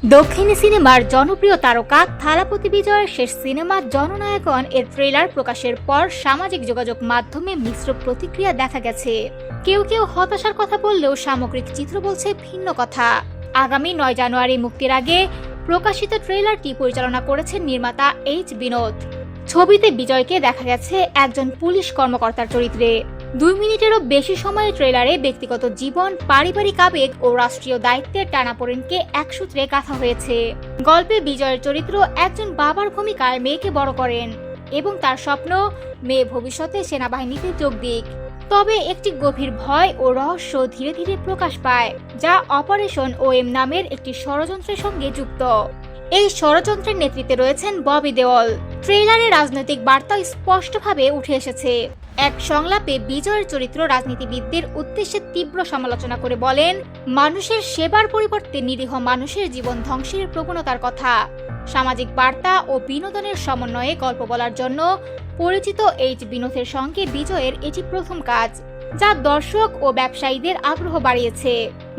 দক্ষিণী সিনেমার জনপ্রিয় তারকা থালাপতি বিজয়ের শেষ সিনেমা জননায়কন এর ট্রেলার প্রকাশের পর সামাজিক যোগাযোগ মাধ্যমে মিশ্র প্রতিক্রিয়া দেখা গেছে। কেউ কেউ হতাশার কথা বললেও সামগ্রিক চিত্র বলছে ভিন্ন কথা। আগামী 9 জানুয়ারি মুক্তির আগে প্রকাশিত ট্রেলারটি পরিচালনা করেছেন নির্মাতা এইচ বিনোদ। ছবিতে বিজয়কে দেখা গেছে একজন পুলিশ কর্মকর্তার চরিত্রে। 2 মিনিটেরও বেশি সময়ের ট্রেলারে ব্যক্তিগত জীবন, পারিবারিক আবেগ ও রাষ্ট্রীয় দায়িত্বের টানাপোড়েনকে এক সূত্রে গাঁথা হয়েছে। গল্পে বিজয়ের চরিত্র একজন বাবার ভূমিকায় মেয়েকে বড় করেন এবং তার স্বপ্ন মেয়ে ভবিষ্যতে সেনাবাহিনীতে যোগ দিক। তবে একটি গভীর ভয় ও রহস্য ধীরে ধীরে প্রকাশ পায়, যা অপারেশন ওএম নামের একটি ষড়যন্ত্রের সঙ্গে যুক্ত। এই ষড়যন্ত্রের নেতৃত্বে রয়েছেন ববি দেওল। ট্রেলারে রাজনৈতিক বার্তা স্পষ্টভাবে উঠে এসেছে। এক সংলাপে বিজয়ের চরিত্র রাজনীতিবিদদের উদ্দেশ্যে তীব্র সমালোচনা করে বলেন, মানুষের সেবার পরিবর্তে নিরীহ মানুষের জীবন ধ্বংসের প্রবণতার কথা। সামাজিক বার্তা ও বিনোদনের সমন্বয়ে গল্প বলার জন্য পরিচিত এইচ বিনোদের সঙ্গে বিজয়ের এটি প্রথম কাজ, যা দর্শক ও ব্যবসায়ীদের আগ্রহ বাড়িয়েছে।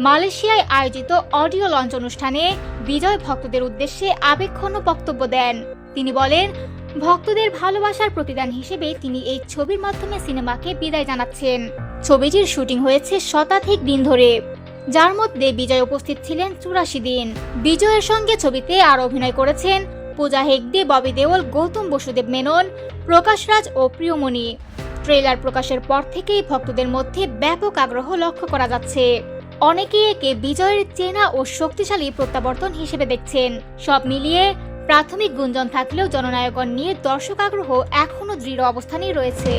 মালয়েশিয়ায় আয়োজিত অডিও লঞ্চ অনুষ্ঠানে বিজয় ভক্তদের উদ্দেশ্যে আবেগঘন বক্তব্য দেন। তিনি বলেন, ভক্তদের ভালোবাসার প্রতিদান হিসেবে তিনি এই ছবির মাধ্যমে সিনেমাকে বিদায় জানাচ্ছেন। ছবিটির শুটিং হয়েছে শতাধিক দিন ধরে, যার মধ্যে বিজয় উপস্থিত ছিলেন 84 দিন। বিজয়ের সঙ্গে ছবিতে আর অভিনয় করেছেন পূজা হেগডে, ববি দেওল, গৌতম বসুদেব মেনন, প্রকাশ রাজ ও প্রিয়মণি। ট্রেলার প্রকাশের পর থেকেই ভক্তদের মধ্যে ব্যাপক আগ্রহ লক্ষ্য করা যাচ্ছে। অনেকেই একে বিজয়ের চেনা ও শক্তিশালী প্রত্যাবর্তন হিসেবে দেখছেন। সব মিলিয়ে প্রাথমিক গুঞ্জন থাকলেও জননায়কন নিয়ে দর্শক আগ্রহ এখনো দৃঢ় অবস্থানেই রয়েছে।